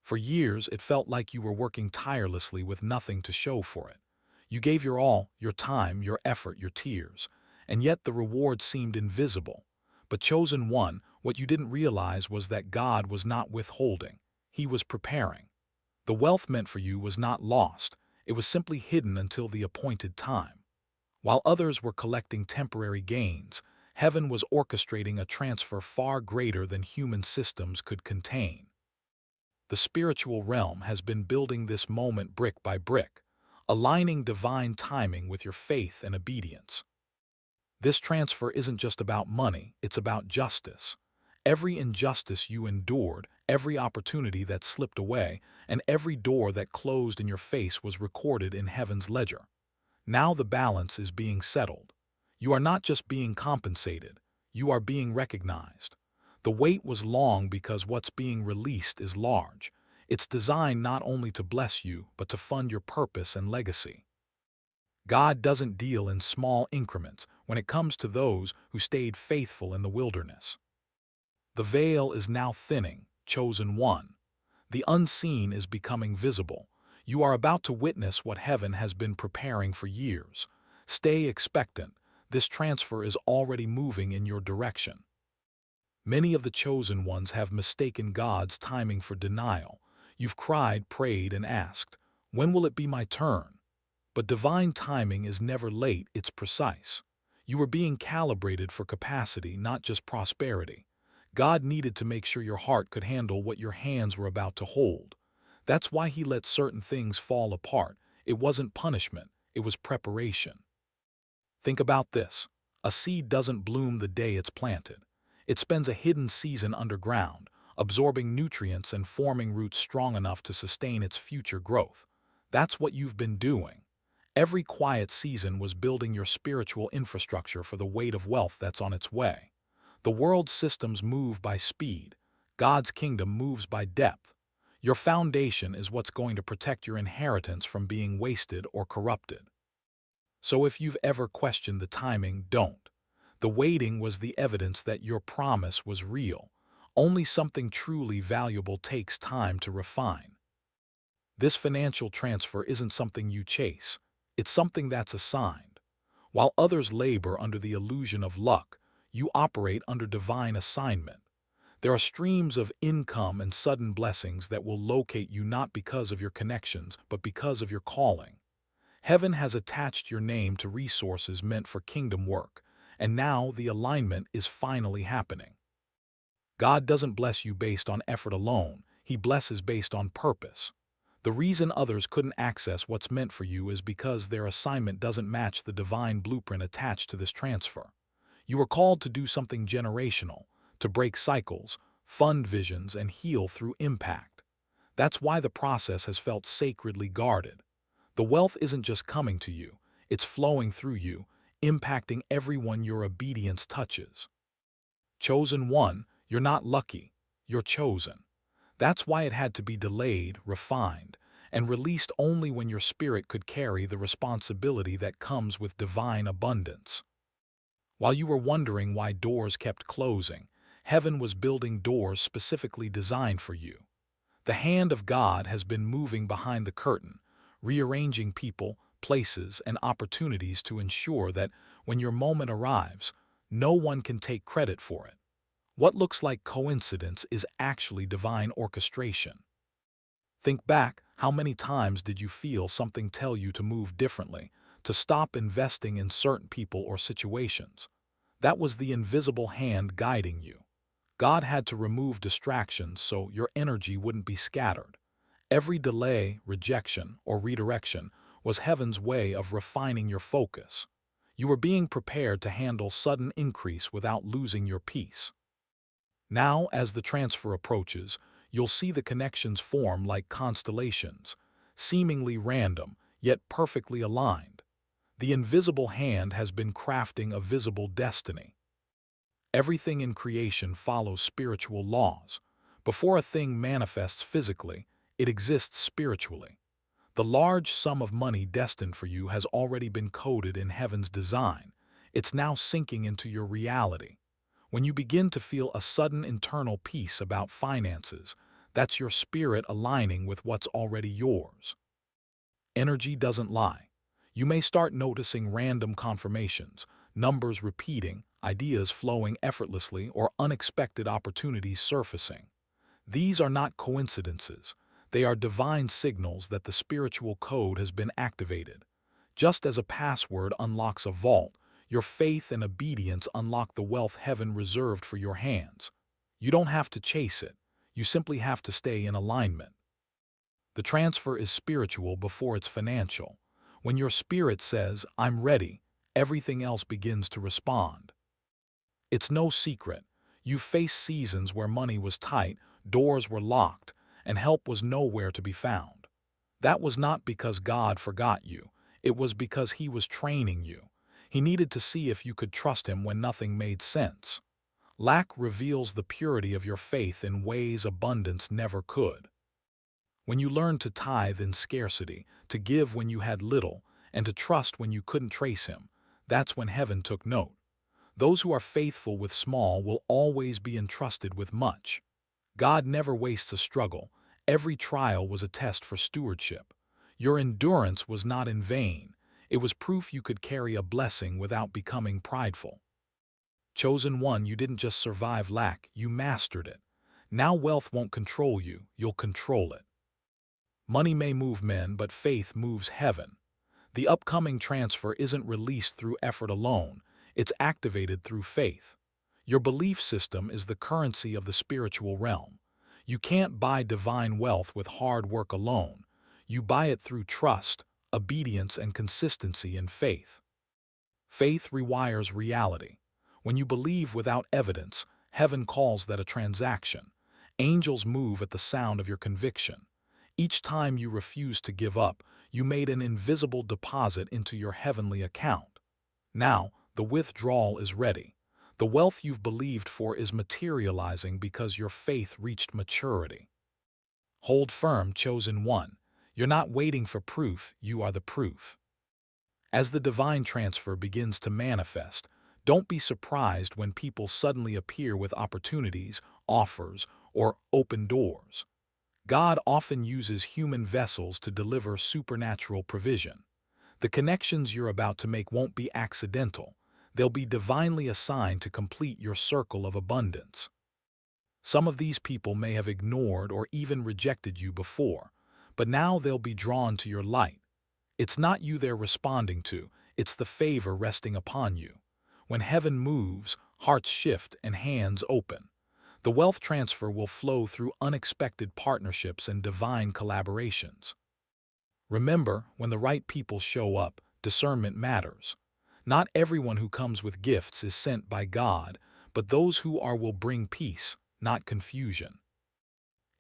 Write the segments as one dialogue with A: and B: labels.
A: For years, it felt like you were working tirelessly with nothing to show for it. You gave your all, your time, your effort, your tears, and yet the reward seemed invisible. But chosen one, what you didn't realize was that God was not withholding. He was preparing. The wealth meant for you was not lost. It was simply hidden until the appointed time. While others were collecting temporary gains, heaven was orchestrating a transfer far greater than human systems could contain. The spiritual realm has been building this moment brick by brick, aligning divine timing with your faith and obedience. This transfer isn't just about money, it's about justice. Every injustice you endured, every opportunity that slipped away, and every door that closed in your face was recorded in heaven's ledger. Now the balance is being settled. You are not just being compensated, you are being recognized. The wait was long because what's being released is large. It's designed not only to bless you, but to fund your purpose and legacy. God doesn't deal in small increments when it comes to those who stayed faithful in the wilderness. The veil is now thinning, chosen one. The unseen is becoming visible. You are about to witness what heaven has been preparing for years. Stay expectant. This transfer is already moving in your direction. Many of the chosen ones have mistaken God's timing for denial. You've cried, prayed, and asked, "When will it be my turn?" But divine timing is never late, it's precise. You were being calibrated for capacity, not just prosperity. God needed to make sure your heart could handle what your hands were about to hold. That's why He let certain things fall apart. It wasn't punishment, it was preparation. Think about this. A seed doesn't bloom the day it's planted. It spends a hidden season underground, absorbing nutrients and forming roots strong enough to sustain its future growth. That's what you've been doing. Every quiet season was building your spiritual infrastructure for the weight of wealth that's on its way. The world's systems move by speed. God's kingdom moves by depth. Your foundation is what's going to protect your inheritance from being wasted or corrupted. So if you've ever questioned the timing, don't. The waiting was the evidence that your promise was real. Only something truly valuable takes time to refine. This financial transfer isn't something you chase. It's something that's assigned. While others labor under the illusion of luck, you operate under divine assignment. There are streams of income and sudden blessings that will locate you not because of your connections, but because of your calling. Heaven has attached your name to resources meant for kingdom work, and now the alignment is finally happening. God doesn't bless you based on effort alone, He blesses based on purpose. The reason others couldn't access what's meant for you is because their assignment doesn't match the divine blueprint attached to this transfer. You are called to do something generational, to break cycles, fund visions, and heal through impact. That's why the process has felt sacredly guarded. The wealth isn't just coming to you, it's flowing through you, impacting everyone your obedience touches. Chosen one, you're not lucky, you're chosen. That's why it had to be delayed, refined, and released only when your spirit could carry the responsibility that comes with divine abundance. While you were wondering why doors kept closing, heaven was building doors specifically designed for you. The hand of God has been moving behind the curtain, rearranging people, places, and opportunities to ensure that when your moment arrives, no one can take credit for it. What looks like coincidence is actually divine orchestration. Think back, how many times did you feel something tell you to move differently, to stop investing in certain people or situations? That was the invisible hand guiding you. God had to remove distractions so your energy wouldn't be scattered. Every delay, rejection, or redirection was heaven's way of refining your focus. You were being prepared to handle sudden increase without losing your peace. Now, as the transfer approaches, you'll see the connections form like constellations, seemingly random, yet perfectly aligned. The invisible hand has been crafting a visible destiny. Everything in creation follows spiritual laws. Before a thing manifests physically, it exists spiritually. The large sum of money destined for you has already been coded in heaven's design. It's now sinking into your reality. When you begin to feel a sudden internal peace about finances, That's your spirit aligning with what's already yours. Energy doesn't lie. You may start noticing random confirmations, numbers repeating, ideas flowing effortlessly, or unexpected opportunities surfacing. These are not coincidences. They are divine signals that the spiritual code has been activated. Just as a password unlocks a vault, your faith and obedience unlock the wealth heaven reserved for your hands. You don't have to chase it. You simply have to stay in alignment. The transfer is spiritual before it's financial. When your spirit says, "I'm ready," everything else begins to respond. It's no secret. You've faced seasons where money was tight, doors were locked, and help was nowhere to be found. That was not because God forgot you. It was because He was training you. He needed to see if you could trust Him when nothing made sense. Lack reveals the purity of your faith in ways abundance never could. When you learned to tithe in scarcity, to give when you had little, and to trust when you couldn't trace Him, that's when heaven took note. Those who are faithful with small will always be entrusted with much. God never wastes a struggle. Every trial was a test for stewardship. Your endurance was not in vain. It was proof you could carry a blessing without becoming prideful. Chosen one, you didn't just survive lack, you mastered it. Now wealth won't control you, you'll control it. Money may move men, but faith moves heaven. The upcoming transfer isn't released through effort alone, it's activated through faith. Your belief system is the currency of the spiritual realm. You can't buy divine wealth with hard work alone. You buy it through trust, obedience, and consistency in faith. Faith rewires reality. When you believe without evidence, heaven calls that a transaction. Angels move at the sound of your conviction. Each time you refuse to give up, you made an invisible deposit into your heavenly account. Now, the withdrawal is ready. The wealth you've believed for is materializing because your faith reached maturity. Hold firm, chosen one. You're not waiting for proof, you are the proof. As the divine transfer begins to manifest, don't be surprised when people suddenly appear with opportunities, offers, or open doors. God often uses human vessels to deliver supernatural provision. The connections you're about to make won't be accidental. They'll be divinely assigned to complete your circle of abundance. Some of these people may have ignored or even rejected you before, but now they'll be drawn to your light. It's not you they're responding to, it's the favor resting upon you. When heaven moves, hearts shift and hands open. The wealth transfer will flow through unexpected partnerships and divine collaborations. Remember, when the right people show up, discernment matters. Not everyone who comes with gifts is sent by God, but those who are will bring peace, not confusion.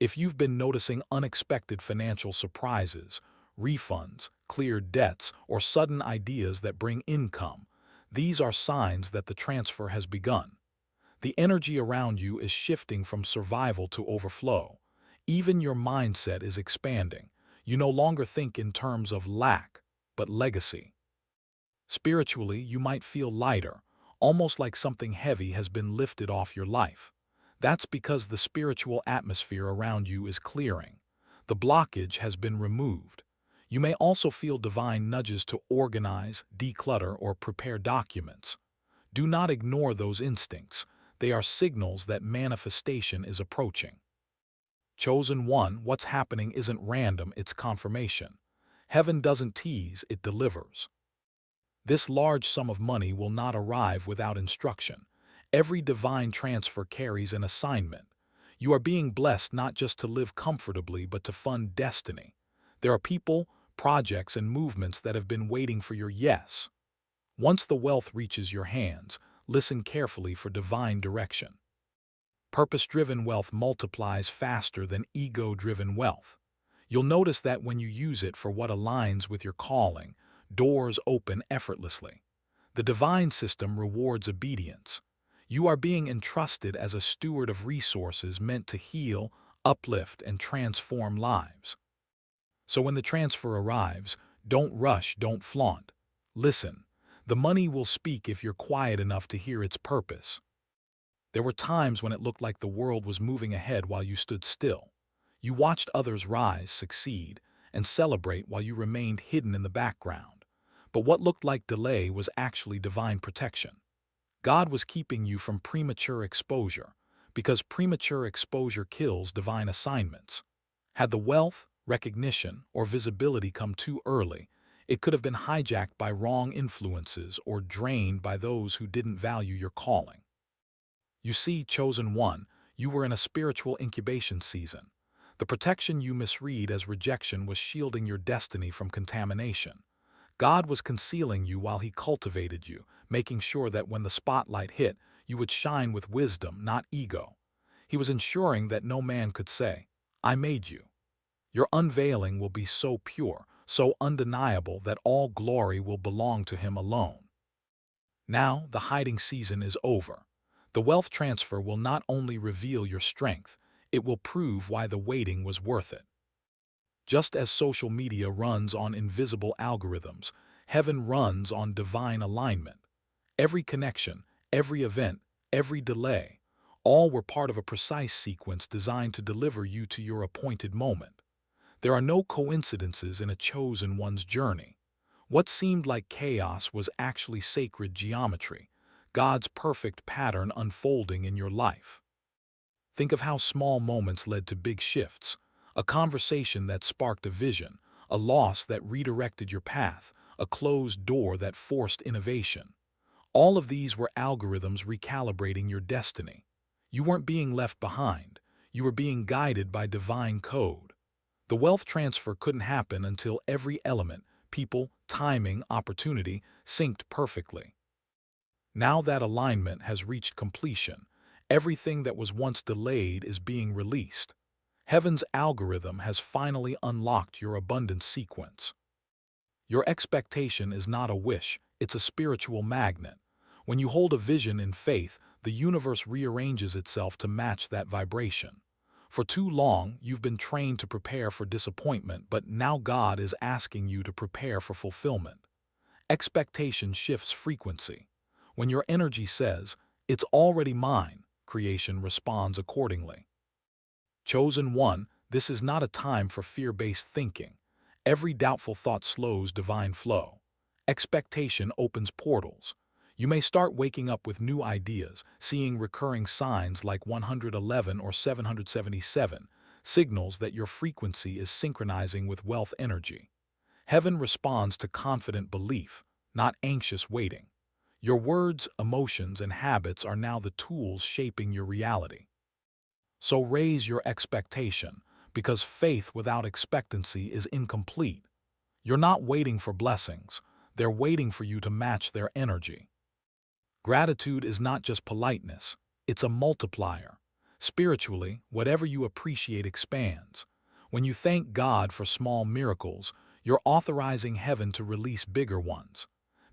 A: If you've been noticing unexpected financial surprises, refunds, cleared debts, or sudden ideas that bring income, these are signs that the transfer has begun. The energy around you is shifting from survival to overflow. Even your mindset is expanding. You no longer think in terms of lack, but legacy. Spiritually, you might feel lighter, almost like something heavy has been lifted off your life. That's because the spiritual atmosphere around you is clearing. The blockage has been removed. You may also feel divine nudges to organize, declutter, or prepare documents. Do not ignore those instincts. They are signals that manifestation is approaching. Chosen one, what's happening isn't random, it's confirmation. Heaven doesn't tease, it delivers. This large sum of money will not arrive without instruction. Every divine transfer carries an assignment. You are being blessed not just to live comfortably, but to fund destiny. There are people, projects, and movements that have been waiting for your yes. Once the wealth reaches your hands, listen carefully for divine direction. Purpose-driven wealth multiplies faster than ego-driven wealth. You'll notice that when you use it for what aligns with your calling, doors open effortlessly. The divine system rewards obedience. You are being entrusted as a steward of resources meant to heal, uplift, and transform lives. So when the transfer arrives, don't rush, don't flaunt. Listen. The money will speak if you're quiet enough to hear its purpose. There were times when it looked like the world was moving ahead while you stood still. You watched others rise, succeed, and celebrate while you remained hidden in the background. But what looked like delay was actually divine protection. God was keeping you from premature exposure, because premature exposure kills divine assignments. Had the wealth, recognition, or visibility come too early, it could have been hijacked by wrong influences or drained by those who didn't value your calling. You see, chosen one, you were in a spiritual incubation season. The protection you misread as rejection was shielding your destiny from contamination. God was concealing you while He cultivated you, making sure that when the spotlight hit, you would shine with wisdom, not ego. He was ensuring that no man could say, "I made you." Your unveiling will be so pure, so undeniable that all glory will belong to Him alone. Now the hiding season is over. The wealth transfer will not only reveal your strength, it will prove why the waiting was worth it. Just as social media runs on invisible algorithms, heaven runs on divine alignment. Every connection, every event, every delay, all were part of a precise sequence designed to deliver you to your appointed moment. There are no coincidences in a chosen one's journey. What seemed like chaos was actually sacred geometry, God's perfect pattern unfolding in your life. Think of how small moments led to big shifts, a conversation that sparked a vision, a loss that redirected your path, a closed door that forced innovation. All of these were algorithms recalibrating your destiny. You weren't being left behind. You were being guided by divine code. The wealth transfer couldn't happen until every element, people, timing, opportunity, synced perfectly. Now that alignment has reached completion, everything that was once delayed is being released. Heaven's algorithm has finally unlocked your abundance sequence. Your expectation is not a wish, it's a spiritual magnet. When you hold a vision in faith, the universe rearranges itself to match that vibration. For too long, you've been trained to prepare for disappointment, but now God is asking you to prepare for fulfillment. Expectation shifts frequency. When your energy says, "It's already mine," creation responds accordingly. Chosen one, this is not a time for fear-based thinking. Every doubtful thought slows divine flow. Expectation opens portals. You may start waking up with new ideas, seeing recurring signs like 111 or 777, signals that your frequency is synchronizing with wealth energy. Heaven responds to confident belief, not anxious waiting. Your words, emotions, and habits are now the tools shaping your reality. So raise your expectation, because faith without expectancy is incomplete. You're not waiting for blessings, they're waiting for you to match their energy. Gratitude is not just politeness, it's a multiplier. Spiritually, whatever you appreciate expands. When you thank God for small miracles, you're authorizing heaven to release bigger ones.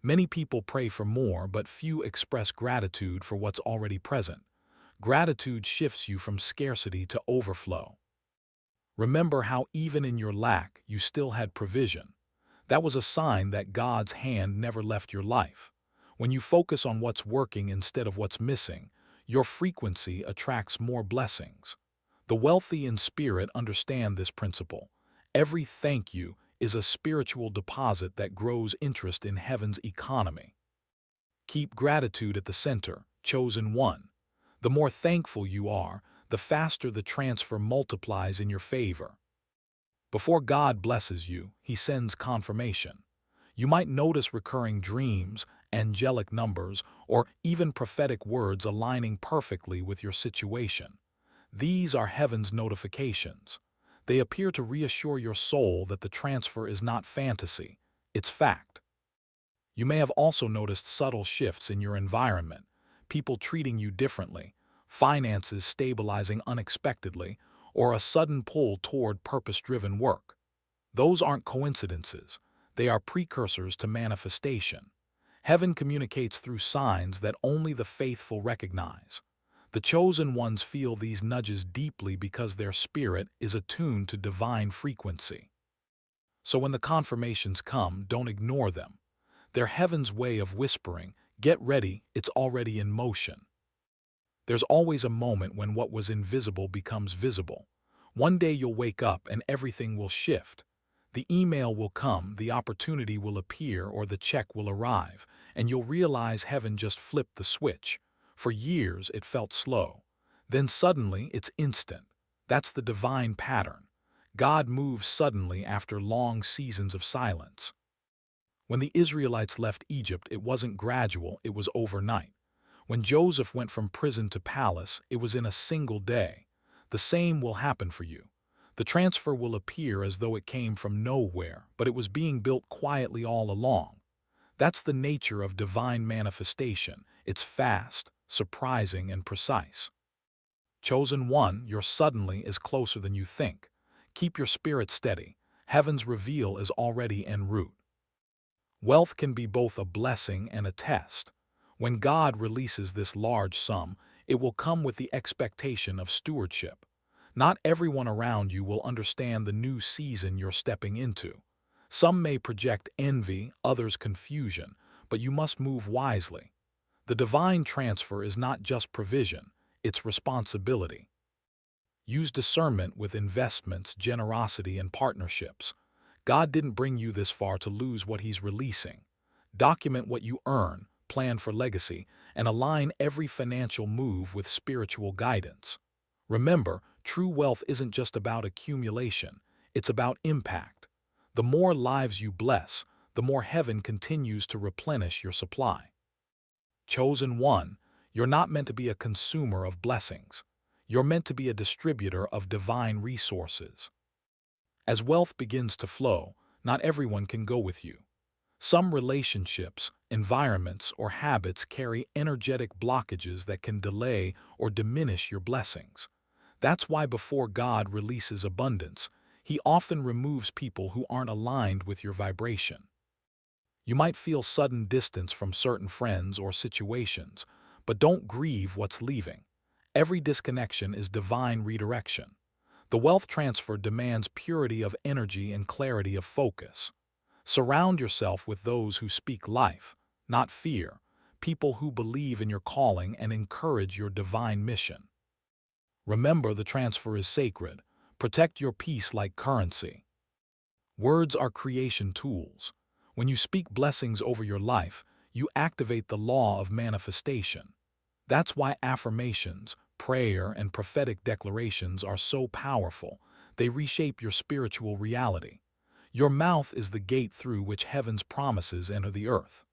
A: Many people pray for more, but few express gratitude for what's already present. Gratitude shifts you from scarcity to overflow. Remember how even in your lack, you still had provision. That was a sign that God's hand never left your life. When you focus on what's working instead of what's missing, your frequency attracts more blessings. The wealthy in spirit understand this principle. Every thank you is a spiritual deposit that grows interest in heaven's economy. Keep gratitude at the center, chosen one. The more thankful you are, the faster the transfer multiplies in your favor. Before God blesses you, He sends confirmation. You might notice recurring dreams, angelic numbers, or even prophetic words aligning perfectly with your situation. These are heaven's notifications. They appear to reassure your soul that the transfer is not fantasy, it's fact. You may have also noticed subtle shifts in your environment, people treating you differently, finances stabilizing unexpectedly, or a sudden pull toward purpose-driven work. Those aren't coincidences. They are precursors to manifestation. Heaven communicates through signs that only the faithful recognize. The chosen ones feel these nudges deeply because their spirit is attuned to divine frequency. So when the confirmations come, don't ignore them. They're heaven's way of whispering, "Get ready, it's already in motion." There's always a moment when what was invisible becomes visible. One day you'll wake up and everything will shift. The email will come, the opportunity will appear, or the check will arrive, and you'll realize heaven just flipped the switch. For years it felt slow. Then suddenly it's instant. That's the divine pattern. God moves suddenly after long seasons of silence. When the Israelites left Egypt, it wasn't gradual, it was overnight. When Joseph went from prison to palace, it was in a single day. The same will happen for you. The transfer will appear as though it came from nowhere, but it was being built quietly all along. That's the nature of divine manifestation. It's fast, surprising, and precise. Chosen one, your suddenly is closer than you think. Keep your spirit steady. Heaven's reveal is already en route. Wealth can be both a blessing and a test. When God releases this large sum, it will come with the expectation of stewardship. Not everyone around you will understand the new season you're stepping into. Some may project envy, others confusion, but you must move wisely. The divine transfer is not just provision, it's responsibility. Use discernment with investments, generosity, and partnerships. God didn't bring you this far to lose what He's releasing. Document what you earn, plan for legacy, and align every financial move with spiritual guidance. Remember, true wealth isn't just about accumulation, it's about impact. The more lives you bless, the more heaven continues to replenish your supply. Chosen one, you're not meant to be a consumer of blessings. You're meant to be a distributor of divine resources. As wealth begins to flow, not everyone can go with you. Some relationships, environments, or habits carry energetic blockages that can delay or diminish your blessings. That's why before God releases abundance, He often removes people who aren't aligned with your vibration. You might feel sudden distance from certain friends or situations, but don't grieve what's leaving. Every disconnection is divine redirection. The wealth transfer demands purity of energy and clarity of focus. Surround yourself with those who speak life, not fear, people who believe in your calling and encourage your divine mission. Remember, the transfer is sacred. Protect your peace like currency. Words are creation tools. When you speak blessings over your life, you activate the law of manifestation. That's why affirmations, prayer, and prophetic declarations are so powerful. They reshape your spiritual reality. Your mouth is the gate through which heaven's promises enter the earth.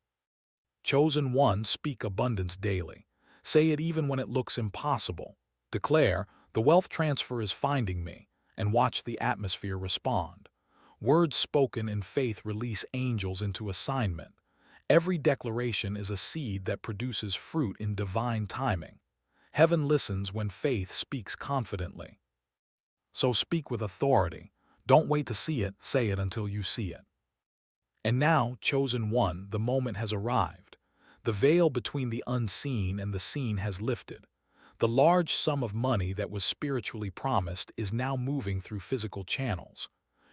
A: Chosen one, speak abundance daily. Say it even when it looks impossible. Declare, the wealth transfer is finding me, and watch the atmosphere respond. Words spoken in faith release angels into assignment. Every declaration is a seed that produces fruit in divine timing. Heaven listens when faith speaks confidently. So speak with authority. Don't wait to see it, say it until you see it. And now, chosen one, the moment has arrived. The veil between the unseen and the seen has lifted. The large sum of money that was spiritually promised is now moving through physical channels.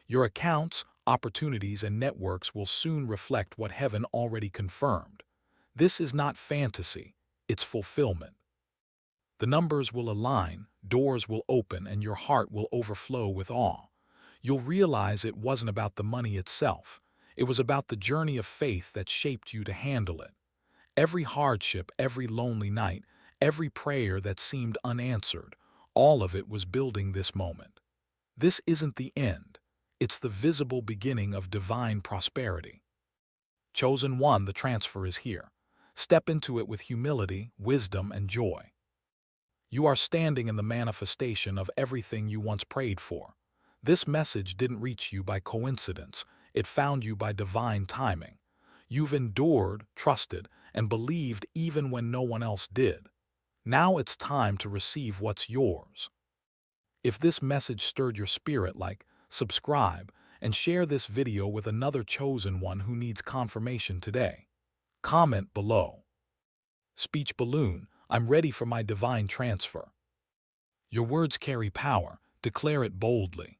A: Your accounts, opportunities, and networks will soon reflect what heaven already confirmed. This is not fantasy, it's fulfillment. The numbers will align, doors will open, and your heart will overflow with awe. You'll realize it wasn't about the money itself. It was about the journey of faith that shaped you to handle it. Every hardship, every lonely night, every prayer that seemed unanswered, all of it was building this moment. This isn't the end. It's the visible beginning of divine prosperity. Chosen one, the transfer is here. Step into it with humility, wisdom, and joy. You are standing in the manifestation of everything you once prayed for. This message didn't reach you by coincidence. It found you by divine timing. You've endured, trusted, and believed even when no one else did. Now it's time to receive what's yours. If this message stirred your spirit, subscribe, and share this video with another chosen one who needs confirmation today. Comment below. Speech balloon, I'm ready for my divine transfer. Your words carry power. Declare it boldly.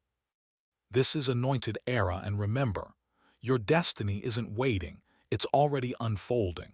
A: This is Anointed Era, and remember, your destiny isn't waiting, it's already unfolding.